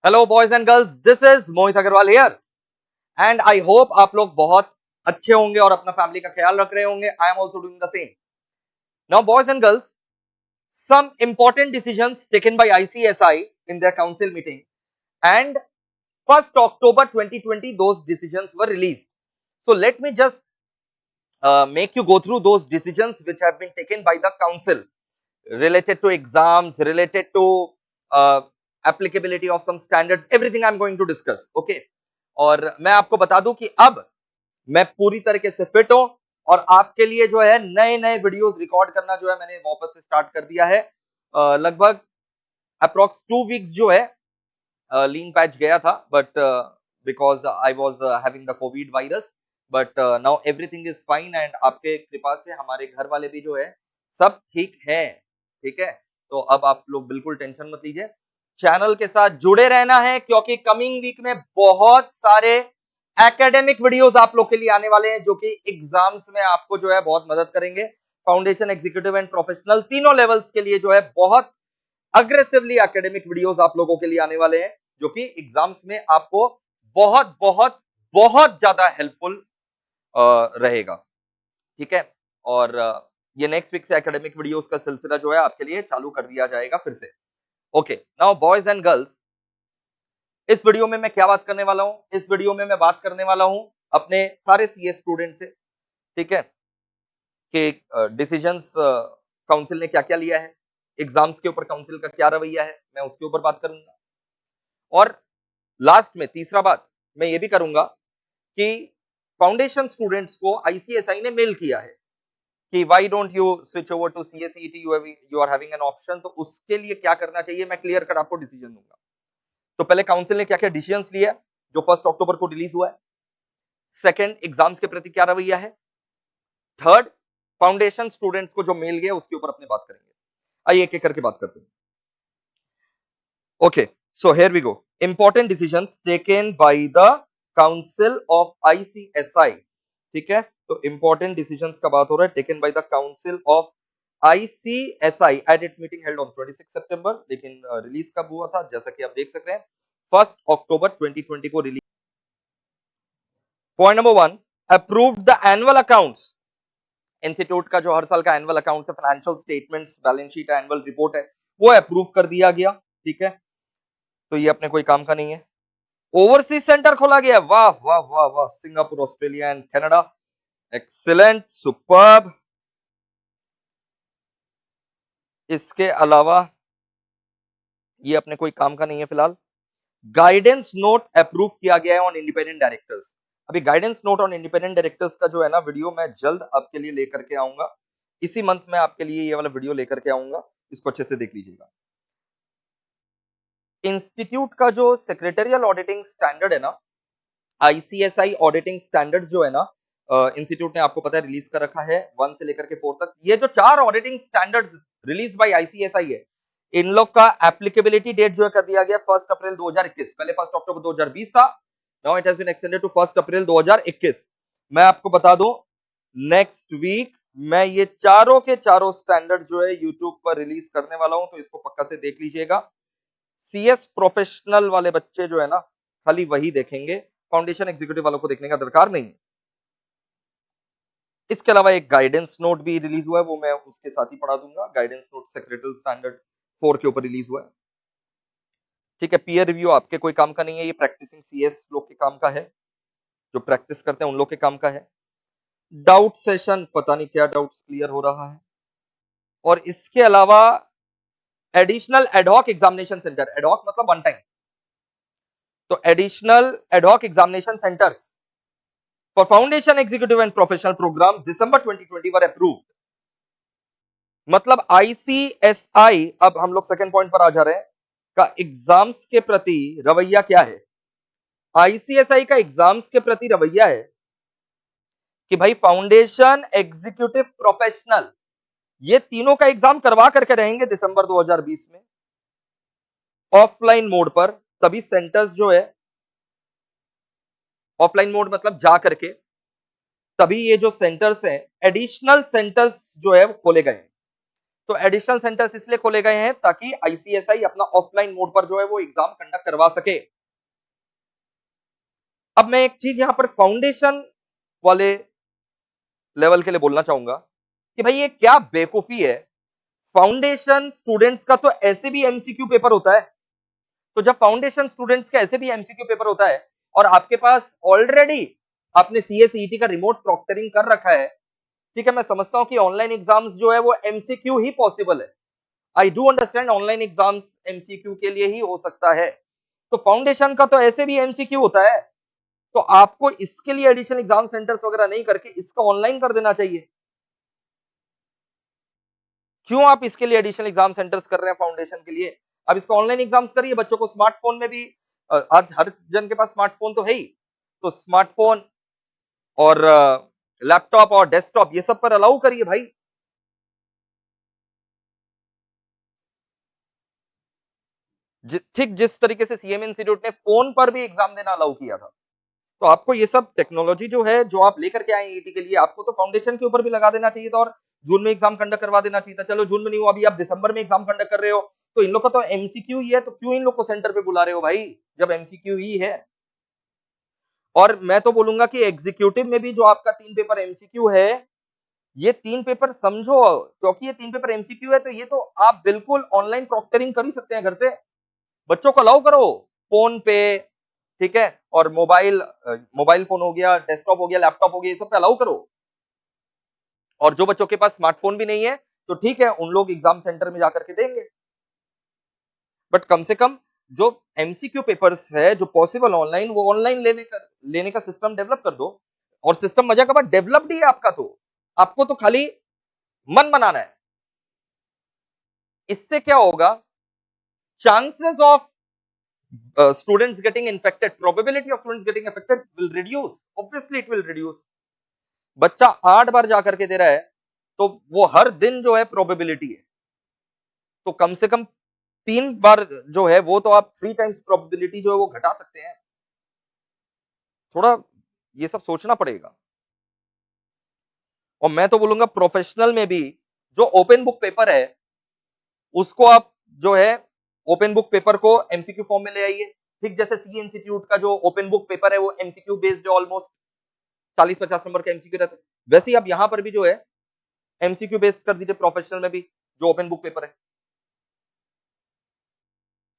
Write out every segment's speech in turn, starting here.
Hello boys and girls, this is Mohit Agrawal here and I hope आप लोग बहुत अच्छे होंगे और अपना फैमिली का ख्याल रख रहे होंगे। I am also doing the same. Now boys and girls, some important decisions taken by ICSI in their council meeting, and 1st October 2020 those decisions were released. So let me just make you go through those decisions which have been taken by the council related to exams, related to applicability of some standards, everything I'm going to discuss. Okay. और मैं आपको बता दूं कि अब मैं पूरी तरीके से फिट हूं और आपके लिए जो है नए नए वीडियोस रिकॉर्ड करना जो है मैंने वापस से स्टार्ट कर दिया है। लगभग अप्रोक्स 2 वीक्स जो है लीन पैच गया था, but because I was having the Covid virus, but now everything is fine and आपके कृपा से हमारे घर वाले भी जो है सब ठीक है। ठीक है, तो अब आप लोग बिल्कुल टेंशन मत लीजिए, चैनल के साथ जुड़े रहना है क्योंकि कमिंग वीक में बहुत सारे एकेडमिक वीडियोस आप लोग के लिए आने वाले हैं जो कि एग्जाम्स में आपको जो है बहुत मदद करेंगे। फाउंडेशन, एग्जीक्यूटिव एंड प्रोफेशनल तीनों लेवल्स के लिए जो है बहुत अग्रेसिवली एकेडमिक वीडियोस आप लोगों के लिए आने वाले हैं जो कि एग्जाम्स में आपको बहुत बहुत बहुत ज्यादा हेल्पफुल रहेगा। ठीक है, और ये नेक्स्ट वीक से एकेडमिक वीडियोस का सिलसिला जो है आपके लिए चालू कर दिया जाएगा फिर से। Okay, now boys and girls, इस वीडियो में मैं क्या बात करने वाला हूं? इस वीडियो में मैं बात करने वाला हूं अपने सारे सीए स्टूडेंट से। ठीक है, कि डिसीजंस काउंसिल ने क्या क्या लिया है, एग्जाम्स के ऊपर काउंसिल का क्या रवैया है, मैं उसके ऊपर बात करूंगा। और लास्ट में तीसरा बात मैं ये भी करूंगा कि फाउंडेशन स्टूडेंट्स को आईसीएसआई ने मेल किया है कि why don't you switch over to CSEET, you are having an option, तो उसके लिए क्या करना चाहिए मैं क्लियर कट आपको डिसीजन दूंगा। तो पहले काउंसिल ने क्या क्या डिसीजंस लिया जो 1 अक्टूबर को रिलीज हुआ है, सेकंड एग्जाम्स के प्रति क्या रवैया है, थर्ड फाउंडेशन स्टूडेंट्स को जो मेल गया उसके ऊपर अपने बात करेंगे। आइए एक एक करके बात करते हैं। Okay, so here we go. Important decisions taken by the Council of ICSI. ठीक है, तो important decisions का बात हो रहा है taken by the Council of ICSI at its meeting held on 26 September, लेकिन रिलीज कब हुआ था जैसा कि आप देख सकते हैं 1 अक्टूबर 2020 को release. Point number 1, approved the annual accounts. Institute का जो हर साल का एनुअल अकाउंट्स है, financial statements, balance sheet, annual report है, वो अप्रूव कर दिया गया। ठीक है, तो ये अपने कोई काम का नहीं है। ओवरसीज सेंटर खोला गया, वाह वाह वाह वाह, Singapore, Australia and Canada, excellent, superb. इसके अलावा ये अपने कोई काम का नहीं है फिलहाल। गाइडेंस नोट अप्रूव किया गया है ऑन इंडिपेंडेंट डायरेक्टर्स। अभी guidance note on independent directors का जो है ना वीडियो मैं जल्द आपके लिए लेकर के आऊंगा, इसी मंथ में आपके लिए ये वाला वीडियो लेकर के आऊंगा, इसको अच्छे से देख लीजिएगा। इंस्टीट्यूट का जो सेक्रेटरियल ऑडिटिंग स्टैंडर्ड है ना, आईसीएसआई ऑडिटिंग स्टैंडर्ड्स जो है ना, इंस्टीट्यूट ने आपको पता है रिलीज कर रखा है 1 से लेकर के 4 तक। ये जो 4 auditing standards release by ICSI है, इन लोग का एप्लीकेबिलिटी डेट जो है कर दिया गया 1 अप्रैल 2021। पहले 1 अक्टूबर 2020 था, now it has been extended to 1 April 2021। मैं आपको बता दूं नेक्स्ट वीक मैं ये चारों के चारों स्टैंडर्ड जो है यूट्यूब पर रिलीज करने वाला हूं, तो इसको पक्का से देख लीजिएगा। सीएस प्रोफेशनल वाले बच्चे जो है ना खाली वही देखेंगे, फाउंडेशन एग्जीक्यूटिव वालों को देखने का दरकार नहीं है। इसके अलावा एक गाइडेंस नोट भी रिलीज हुआ है, वो मैं उसके साथ ही पढ़ा दूंगा। गाइडेंस नोट सेक्रेटरी स्टैंडर्ड 4 के ऊपर रिलीज हुआ है। ठीक है, पीयर रिव्यू आपके कोई काम का नहीं है, ये प्रैक्टिसिंग सीएस लोग के काम का है, जो प्रैक्टिस करते हैं उन लोग के काम का है। डाउट सेशन, पता नहीं क्या डाउट्स क्लियर हो रहा है। और इसके अलावा additional ad hoc examination centre, ad hoc मतलब वन टाइम, तो additional ad hoc examination centre for foundation executive and professional programme December 2020 were approved. मतलब आईसीएसआई, अब हम लोग सेकंड पॉइंट पर आ जा रहे हैं, का एग्जाम्स के प्रति रवैया क्या है। आईसीएसआई का एग्जाम्स के प्रति रवैया है कि भाई फाउंडेशन, एग्जीक्यूटिव, प्रोफेशनल, ये तीनों का एग्जाम करवा करके रहेंगे दिसंबर 2020 में ऑफलाइन मोड पर। सभी सेंटर्स जो है ऑफलाइन मोड मतलब जा करके, तभी ये जो सेंटर्स हैं एडिशनल सेंटर्स जो है वो खोले गए। तो एडिशनल सेंटर्स इसलिए खोले गए हैं ताकि आईसीएसआई अपना ऑफलाइन मोड पर जो है वो एग्जाम कंडक्ट करवा सके। अब मैं एक चीज यहां पर फाउंडेशन वाले लेवल के लिए बोलना चाहूंगा कि भाई ये क्या बेवकूफी है। फाउंडेशन स्टूडेंट्स का तो ऐसे भी एमसीक्यू पेपर होता है। तो जब फाउंडेशन स्टूडेंट्स का ऐसे भी एमसीक्यू पेपर होता है और आपके पास ऑलरेडी आपने सीएसईटी का रिमोट प्रॉक्टरिंग कर रखा है, ठीक है, मैं समझता हूं कि ऑनलाइन एग्जाम्स जो है वो एमसीक्यू ही पॉसिबल है। आई do understand online exams MCQ के लिए ही हो सकता है। तो फाउंडेशन का तो ऐसे भी एमसीक्यू होता है, तो आपको इसके लिए एडिशनल एग्जाम सेंटर्स वगैरह नहीं करके इसका ऑनलाइन कर देना चाहिए। क्यों आप इसके लिए एडिशनल एग्जाम सेंटर्स कर रहे हैं फाउंडेशन के लिए? अब इसको ऑनलाइन एग्जाम्स करिए, बच्चों को स्मार्टफोन में भी आज हर जन के पास स्मार्टफोन तो है ही, तो स्मार्टफोन और लैपटॉप और डेस्कटॉप ये सब पर अलाउ करिए भाई। ठीक जिस तरीके से सीएम इंस्टीट्यूट ने फोन पर भी एग्जाम देना अलाउ किया था, तो आपको ये सब टेक्नोलॉजी जो है जो आप लेकर के आए ईटी के लिए, आपको तो फाउंडेशन के ऊपर भी लगा देना चाहिए था और जून में एग्जाम कंडक्ट करवा देना चाहिए था। चलो जून में नहीं हुआ, अभी आप दिसंबर में एग्जाम कंडक्ट कर रहे हो, तो इन लोग का तो एमसीक्यू ही है, तो क्यों इन लोग को सेंटर पे बुला रहे हो भाई जब एमसीक्यू ही है। और मैं तो बोलूंगा कि एग्जीक्यूटिव में भी जो आपका 3 पेपर एमसीक्यू है, ये 3 पेपर समझो, क्योंकि ये 3 पेपर एमसीक्यू है तो ये तो आप बिल्कुल ऑनलाइन प्रॉक्टरिंग कर ही सकते हैं घर से। बच्चों को अलाउ करो फोन पे, ठीक है, और मोबाइल फोन हो गया, डेस्कटॉप हो गया, लैपटॉप हो गया, ये सब पे अलाउ करो। और जो बच्चों के पास स्मार्टफोन भी नहीं है तो ठीक है, उन लोग एग्जाम सेंटर में जाकर के देंगे। बट कम से कम जो एमसीक्यू पेपर्स है जो पॉसिबल ऑनलाइन, वो ऑनलाइन लेने का सिस्टम डेवलप कर दो। और सिस्टम मजा का बात डेवलप्ड ही है आपका, तो आपको तो खाली मन बनाना है। इससे क्या होगा, chances of students getting infected, probability of students getting affected will reduce, obviously it will reduce। बच्चा 8 बार जाकर के दे रहा है तो वो हर दिन जो है प्रोबेबिलिटी है, तो कम से कम 3 बार जो है वो तो आप 3 टाइम्स प्रोबेबिलिटी जो है वो घटा सकते हैं। थोड़ा ये सब सोचना पड़ेगा। और मैं तो बोलूंगा प्रोफेशनल में भी जो ओपन बुक पेपर है उसको आप जो है ओपन बुक पेपर को एमसीक्यू फॉर्म में ले आइए। ठीक जैसे सी इंस्टीट्यूट का जो ओपन बुक पेपर है वो एमसीक्यू बेस्ड है, ऑलमोस्ट 40-50 नंबर का एमसीक्यू रहता है, वैसे ही आप यहां पर भी जो है एमसीक्यू बेस्ड कर दीजिए प्रोफेशनल में भी जो ओपन बुक पेपर है।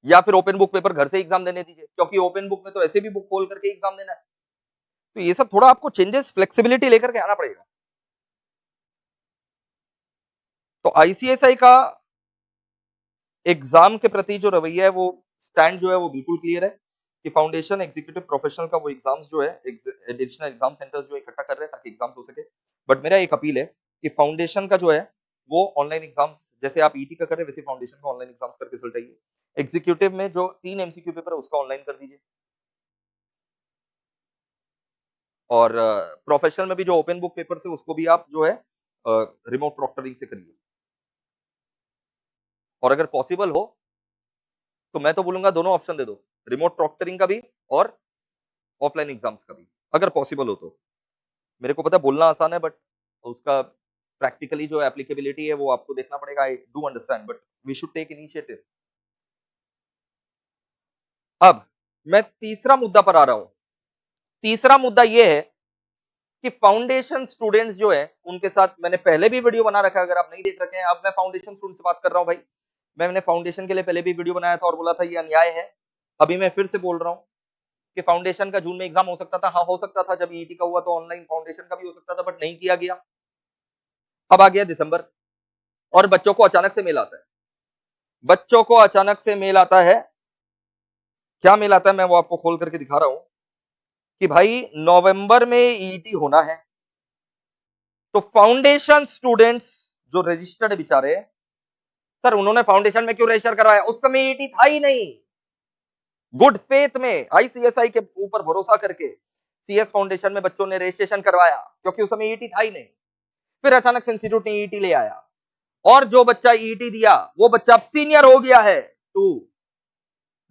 या फिर ओपन बुक पेपर घर से एग्जाम देने दीजिए, क्योंकि ओपन बुक में तो ऐसे भी बुक खोल करके एग्जाम देना है। तो ये सब थोड़ा आपको चेंजेस फ्लेक्सिबिलिटी लेकर के आना पड़ेगा। तो आईसीएसआई का एग्जाम के प्रति जो रवैया है वो स्टैंड जो है वो बिल्कुल क्लियर है कि फाउंडेशन एग्जीक्यूटिव प्रोफेशनल का वो एग्जाम्स जो है एडिशनल एग्जाम सेंटर्स जो इकट्ठा कर रहे हैं ताकि एग्जाम्स हो सके। बट मेरा एक अपील है कि फाउंडेशन का जो है वो ऑनलाइन एग्जाम्स जैसे आप ईटी का कर रहे हैं वैसे फाउंडेशन का ऑनलाइन एग्जाम्स करके रिजल्ट आइए। एग्जीक्यूटिव में जो 3 एमसीक्यू पेपर है उसका ऑनलाइन कर दीजिए, और प्रोफेशनल में भी जो ओपन बुक पेपर है उसको भी आप जो है रिमोट प्रॉक्टरिंग से करिए। और अगर पॉसिबल हो तो मैं तो बोलूंगा दोनों ऑप्शन दे दो, रिमोट प्रॉक्टरिंग का भी और ऑफलाइन एग्जाम्स का भी, अगर पॉसिबल हो तो। मेरे को पता है बोलना आसान है, बट उसका प्रैक्टिकली जो एप्लीकेबिलिटी है वो आपको देखना पड़ेगा। I do understand, but we should take initiative. अब मैं तीसरा मुद्दा पर आ रहा हूं। तीसरा मुद्दा यह है कि फाउंडेशन स्टूडेंट्स जो है उनके साथ मैंने पहले भी वीडियो बना रखा है, अगर आप नहीं देख रखे हैं। अब मैं फाउंडेशन स्टूडेंट से बात कर रहा हूं भाई। मैंने फाउंडेशन के लिए पहले भी वीडियो बनाया था और बोला था ये अन्याय है। अभी मैं फिर से बोल रहा हूं कि फाउंडेशन का जून में एग्जाम हो सकता था। हाँ, हो सकता था, जब ईटी का हुआ तो ऑनलाइन फाउंडेशन का भी हो सकता था, बट नहीं किया गया। अब आ गया दिसंबर और बच्चों को अचानक से मेल आता है। बच्चों को अचानक से मेल आता है। क्या मेल आता है मैं वो आपको खोल करके दिखा रहा हूं कि भाई नवंबर में ईटी होना है। तो फाउंडेशन स्टूडेंट्स जो रजिस्टर्ड बेचारे, सर उन्होंने फाउंडेशन में क्यों रजिस्टर करवाया, उस समय ईटी था ही नहीं। गुड फेथ में आईसीएसआई के ऊपर भरोसा करके सीएस फाउंडेशन में बच्चों ने रजिस्ट्रेशन करवाया, क्योंकि उस समय ईटी था ही नहीं। फिर अचानक से इंस्टीट्यूट ने ईटी ले आया और जो बच्चा ईटी दिया वो बच्चा अब सीनियर हो गया है to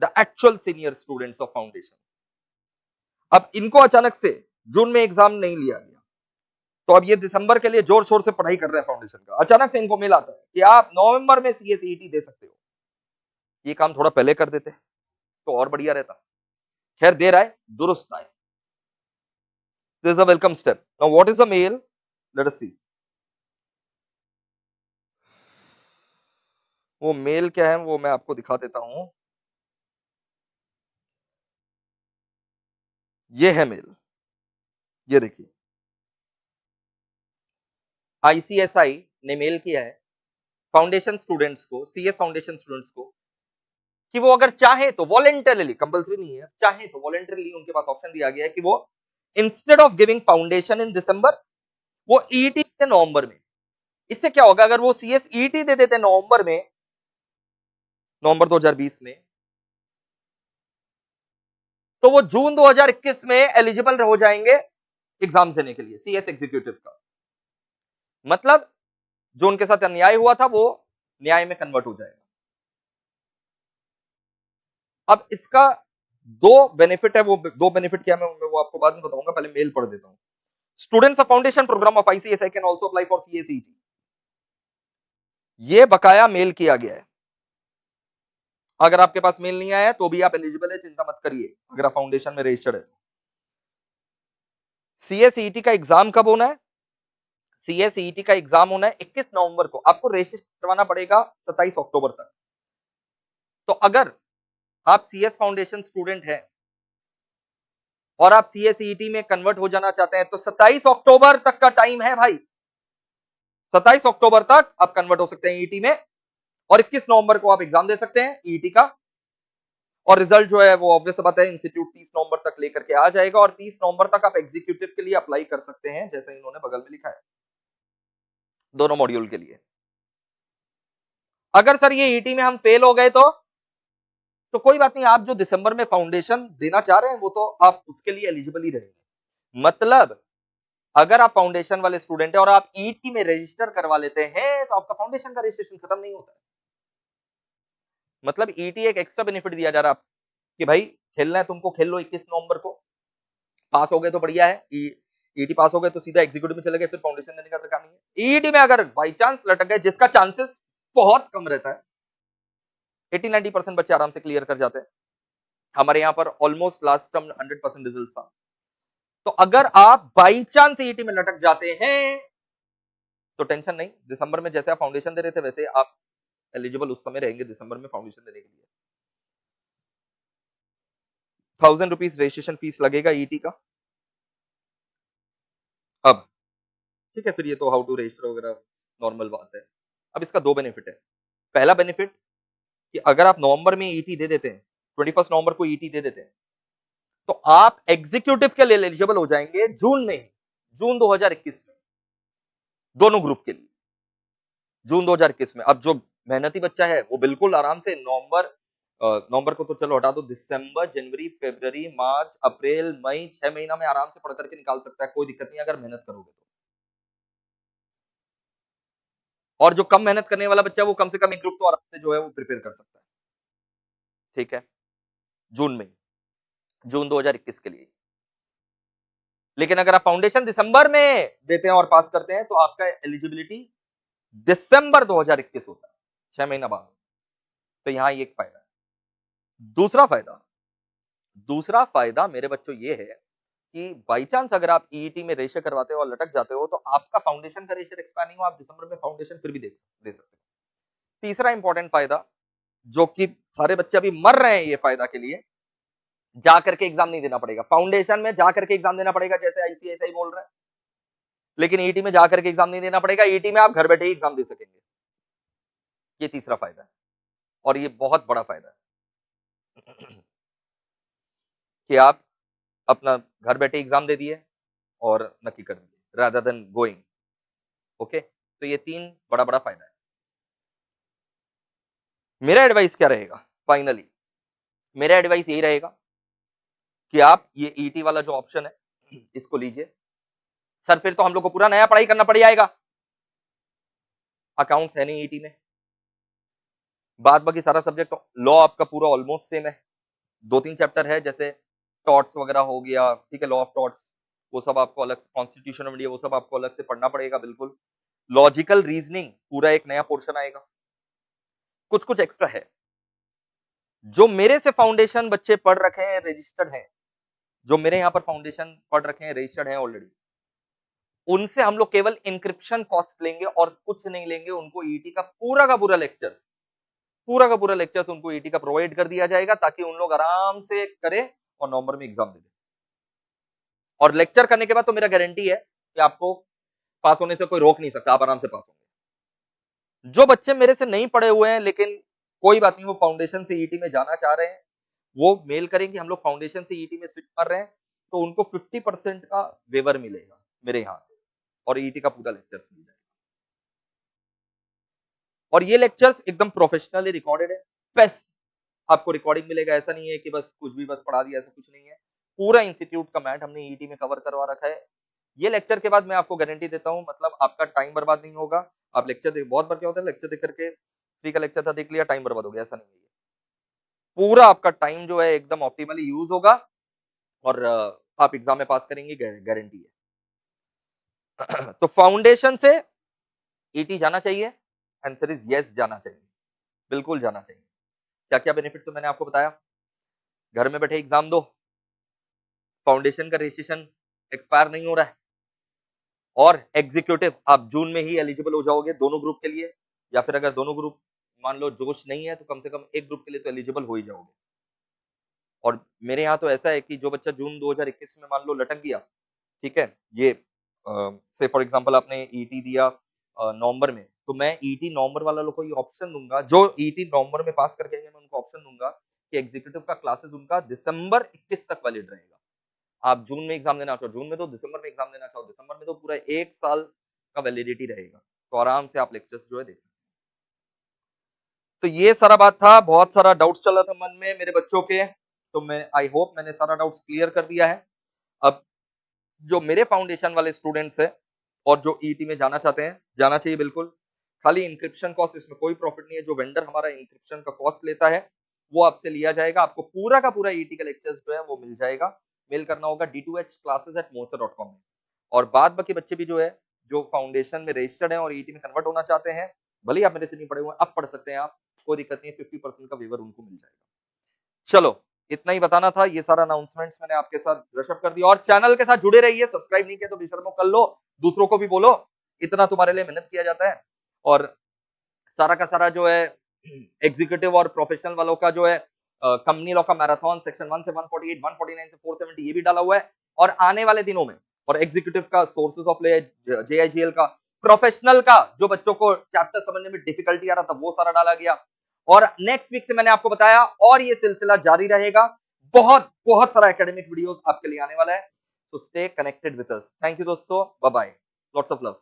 the actual senior students of foundation. अब इनको अचानक से जून में एग्जाम नहीं लिया गया, तो अब ये दिसंबर के लिए जोर शोर से पढ़ाई कर रहे हैं फाउंडेशन का, अचानक से इनको मेल आता है कि आप नवंबर में सीएसईटी दे सकते हो। ये काम थोड़ा पहले कर देते तो और बढ़िया रहता। खैर देर आए दुरुस्त आए। This is a welcome step. Now what is the mail, let us see. वो मेल क्या है वो मैं आपको दिखा देता हूं। ये है मेल, ये देखिए। आईसीएसआई ने मेल किया है फाउंडेशन स्टूडेंट्स को, सीएस फाउंडेशन स्टूडेंट्स को, कि वो अगर चाहे तो वॉलेंटरली, कंपल्सरी नहीं है, चाहे तो वॉलेंटरली उनके पास ऑप्शन दिया गया है कि वो instead of giving foundation in December, वो ईटी देते नवंबर में। इससे क्या होगा, अगर वो सीएस ईटी दे देते नवंबर में, नवंबर 2020 में, तो वो जून 2021 में एलिजिबल हो जाएंगे एग्जाम देने के लिए सीएस एग्जीक्यूटिव का। मतलब जो उनके साथ अन्याय हुआ था वो न्याय में कन्वर्ट हो जाएगा। अब इसका दो बेनिफिट है, वो दो बेनिफिट क्या है मैं वो आपको बाद में बताऊंगा, पहले मेल पढ़ देता हूं। Students of foundation programme of ICSI can also apply for CSEET. ये बकाया मेल किया गया है। अगर आपके पास मेल नहीं आया है तो भी आप एलिजिबल है, चिंता मत करिए, अगर आप फाउंडेशन में रजिस्टर्ड है। सीएसईटी का एग्जाम कब होना है? सीएसईटी का एग्जाम होना है 21 नवंबर को। आपको रजिस्टर करवाना पड़ेगा 27 अक्टूबर तक। तो अगर आप सीएस फाउंडेशन स्टूडेंट हैं और आप सीएसईटी में कन्वर्ट हो जाना चाहते हैं तो 27 अक्टूबर तक का टाइम है भाई। 27 अक्टूबर तक आप कन्वर्ट हो सकते हैं ईटी में, और 21 नवंबर को आप एग्जाम दे सकते हैं ईटी का। और रिजल्ट जो है वो ऑब्वियस बात है, इंस्टीट्यूट 30 नवंबर तक लेकर के आ जाएगा, और 30 नवंबर तक आप एग्जीक्यूटिव के लिए अप्लाई कर सकते हैं, जैसे इन्होंने बगल में लिखा है, दोनों मॉड्यूल के लिए। अगर सर ये ईटी में हम फेल हो गए तो कोई बात नहीं, आप जो दिसंबर में फाउंडेशन देना चाह रहे हैं वो तो आप उसके लिए एलिजिबल ही रहेंगे। मतलब अगर आप फाउंडेशन वाले स्टूडेंट हैं और आप ईटी में रजिस्टर करवा लेते हैं तो आपका फाउंडेशन का रजिस्ट्रेशन खत्म नहीं होता है। मतलब ईटी एक एक्स्ट्रा बेनिफिट दिया जा रहा है कि भाई खेलना है तुमको, खेल लो 21 नवंबर को, पास हो गए तो बढ़िया है, ईटी पास हो गए तो सीधा एग्जीक्यूटिव में चले गए, फिर फाउंडेशन देने का दरकार नहीं है। ईटी में अगर बाई चांस लटक गए, जिसका चांसेस बहुत कम रहता है, 80-90% बच्चे आराम से क्लियर कर जाते हैं। हमारे यहाँ पर ऑलमोस्ट लास्ट टर्म 100% रिजल्ट था। तो अगर आप बाई चांस ईटी में लटक जाते हैं तो टेंशन नहीं, दिसंबर में जैसे आप फाउंडेशन दे रहे थे वैसे आप एलिजिबल उस समय रहेंगे दिसंबर में फाउंडेशन देने के लिए। 1000 रुपीज रजिस्ट्रेशन फीस लगेगा ईटी का। अब ठीक है, फिर ये तो हाउ टू रजिस्टर वगैरह नॉर्मल बात है। अब इसका दो बेनिफिट है। पहला बेनिफिट कि अगर आप नवंबर में ईटी दे देते हैं, 21 नवंबर को ईटी दे देते हैं, तो आप एग्जीक्यूटिव के लिए एलिजिबल हो जाएंगे जून में, जून 2021 में, दोनों ग्रुप के लिए जून 2021 में। अब जो मेहनती बच्चा है वो बिल्कुल आराम से नवंबर को तो चलो हटा दो, दिसंबर, जनवरी, फरवरी, मार्च, अप्रैल, मई, 6 महीना में आराम से पढ़ करके निकाल सकता है, कोई दिक्कत नहीं अगर मेहनत करोगे तो। और जो कम मेहनत करने वाला बच्चा है वो कम से कम एक ग्रुप तो आराम से जो है वो प्रिपेयर कर सकता है। ठीक है, जून में, जून 2021 के लिए। लेकिन अगर आप फाउंडेशन दिसंबर में देते हैं और पास करते हैं तो आपका एलिजिबिलिटी दिसंबर 2021 होता है, 6 महीना बाद। तो यहां एक फायदा है। दूसरा फायदा, दूसरा फायदा मेरे बच्चों ये है कि बाई चांस अगर आप ईईटी में रजिस्टर करवाते हो और लटक जाते हो तो आपका फाउंडेशन का रजिस्टर एक्सपायर नहीं हो, आप दिसंबर में फाउंडेशन फिर भी दे सकते हो। तीसरा इंपॉर्टेंट फायदा, जो कि सारे बच्चे अभी मर रहे हैं ये फायदा के लिए, जाकर के एग्जाम नहीं देना पड़ेगा। फाउंडेशन में जाकर के एग्जाम देना पड़ेगा जैसे आईसीएसआई बोल रहा है, लेकिन ईटी में जाकर के एग्जाम नहीं देना पड़ेगा, ईटी में आप घर बैठे ही एग्जाम दे सकेंगे। ये तीसरा फायदा है, और ये बहुत बड़ा फायदा है कि आप अपना घर बैठे एग्जाम दे दिए और नक्की कर दिए रादर देन गोइंग। ओके, तो ये तीन बड़ा बड़ा फायदा है। मेरा एडवाइस क्या रहेगा? फाइनली मेरा एडवाइस यही रहेगा कि आप ये ईटी वाला जो ऑप्शन है इसको लीजिए। सर फिर तो हम लोग को पूरा नया पढ़ाई करना पड़ जाएगा। अकाउंट्स है नहीं ईटी में, बाद बाकी सारा सब्जेक्ट, लॉ आपका पूरा ऑलमोस्ट सेम है, 2-3 चैप्टर है जैसे टॉर्ट्स वगैरह हो गया, ठीक है, लॉ ऑफ टॉर्ट्स, वो सब आपको अलग से, कॉन्स्टिट्यूशन ऑफ इंडिया वो सब आपको अलग से पढ़ना पड़ेगा बिल्कुल। लॉजिकल रीजनिंग पूरा एक नया पोर्शन आएगा। कुछ कुछ एक्स्ट्रा है जो मेरे से फाउंडेशन बच्चे पढ़ रखे हैं, रजिस्टर्ड हैं, जो मेरे यहाँ पर फाउंडेशन पढ़ रखे हैं, रजिस्टर्ड हैं ऑलरेडी, उनसे हम लोग केवल इंक्रिप्शन कॉस्ट लेंगे और कुछ नहीं लेंगे। उनको ईटी का पूरा लेक्चर, पूरा का पूरा लेक्चर्स उनको ईटी का प्रोवाइड कर दिया जाएगा ताकि उन लोग आराम से करें और नवंबर में एग्जाम दे दें। और लेक्चर करने के बाद तो मेरा गारंटी है कि आपको पास होने से कोई रोक नहीं सकता, आप आराम से पास होंगे। जो बच्चे मेरे से नहीं पढ़े हुए हैं लेकिन कोई बात नहीं, वो फाउंडेशन से ईटी में जाना चाह रहे हैं, वो मेल करेंगे, हम लोग फाउंडेशन से ईटी में स्विच कर रहे हैं, तो उनको 50% का वेवर मिलेगा मेरे यहां से और ईटी का पूरा लेक्चर मिल जाएगा। और ये लेक्चर्स एकदम प्रोफेशनली रिकॉर्डेड है, बेस्ट आपको रिकॉर्डिंग मिलेगा। ऐसा नहीं है कि बस कुछ भी बस पढ़ा दिया, ऐसा कुछ नहीं है। पूरा इंस्टीट्यूट का मैट हमने ईटी में कवर करवा रखा है। ये लेक्चर के बाद मैं आपको गारंटी देता हूं, मतलब आपका टाइम बर्बाद नहीं होगा। आप लेक्चर देख, बहुत बार क्या होता है लेक्चर देख करके, फ्री का लेक्चर था देख लिया, टाइम बर्बाद हो गया, ऐसा नहीं है। पूरा आपका टाइम जो है एकदम ऑप्टिमली यूज होगा और आप एग्जाम में पास करेंगे, गारंटी है। तो फाउंडेशन से ईटी जाना चाहिए, आंसर इज यस, जाना चाहिए, बिल्कुल जाना चाहिए। क्या क्या बेनिफिट्स है मैंने आपको बताया। घर में बैठे एग्जाम दो, फाउंडेशन का रजिस्ट्रेशन एक्सपायर नहीं हो रहा है, और एग्जीक्यूटिव आप जून में ही एलिजिबल हो जाओगे दोनों ग्रुप के लिए, या फिर अगर दोनों ग्रुप मान लो जोश नहीं है तो कम से कम एक ग्रुप के लिए तो एलिजिबल हो ही जाओगे। और मेरे यहाँ तो ऐसा है कि जो बच्चा जून 2021 में मान लो लटक गया, ठीक है, ये से फॉर एग्जांपल आपने ईटी दिया नवंबर में, तो मैं ईटी नवंबर वाला लोग को ये ऑप्शन दूंगा, जो ईटी नवंबर में पास करके आएंगे मैं उनको ऑप्शन दूंगा कि एग्जीक्यूटिव का क्लासेस उनका दिसंबर 21 तक वैलिड रहेगा। आप जून में एग्जाम देना चाहो जून में दो, दिसंबर में एग्जाम देना चाहो दिसंबर में दो, पूरा एक साल का वैलिडिटी रहेगा, तो आराम से आप लेक्चर्स जो है देख सकते हैं। तो ये सारा बात था, बहुत सारा डाउट्स चल रहा था मन में मेरे बच्चों के, तो मैं आई होप मैंने सारा डाउट्स क्लियर कर दिया है। अब जो मेरे फाउंडेशन वाले स्टूडेंट्स हैं और जो ईटी में जाना चाहते हैं, जाना चाहिए बिल्कुल। खाली इंक्रिप्शन कॉस्ट, इसमें कोई प्रॉफिट नहीं है। जो वेंडर हमारा इंक्रिप्शन का कॉस्ट लेता है वो आपसे लिया जाएगा, आपको पूरा का पूरा ईटी का लेक्चर्स जो है वो मिल जाएगा। मेल करना होगा d2hclasses@mosa.com में। और बाद बाकी बच्चे भी जो है, जो फाउंडेशन में रजिस्टर्ड है और ईटी में कन्वर्ट होना चाहते हैं, भले ही आप मेरे से नहीं पढ़े हुए, अब पढ़ सकते हैं आप, कोई दिक्कत नहीं है, 50% का वेवर उनको मिल जाएगा। चलो, इतना ही बताना था, ये सारा अनाउंसमेंट्स मैंने आपके साथ ब्रशअप कर दिया। और चैनल के साथ जुड़े रहिए, सब्सक्राइब नहीं किया तो बेशर्मो कर लो, दूसरों को भी बोलो, इतना तुम्हारे लिए मेहनत किया जाता है। और सारा का सारा जो है एग्जीक्यूटिव और प्रोफेशनल वालों का जो है कंपनी लॉ का मैराथन सेक्शन 1 से 148, 149 से 470 ये भी डाला हुआ है। और आने वाले दिनों में और एग्जीक्यूटिव का सोर्सेज ऑफ ले, जेआईजीएल का, प्रोफेशनल का जो बच्चों को चैप्टर समझने में डिफिकल्टी आ रहा था वो सारा डाला गया। और नेक्स्ट वीक से मैंने आपको बताया और ये सिलसिला जारी रहेगा। बहुत बहुत सारा एकेडमिक वीडियोस आपके लिए आने वाला है, तो stay connected with us. Thank you दोस्तों, bye bye, lots of love.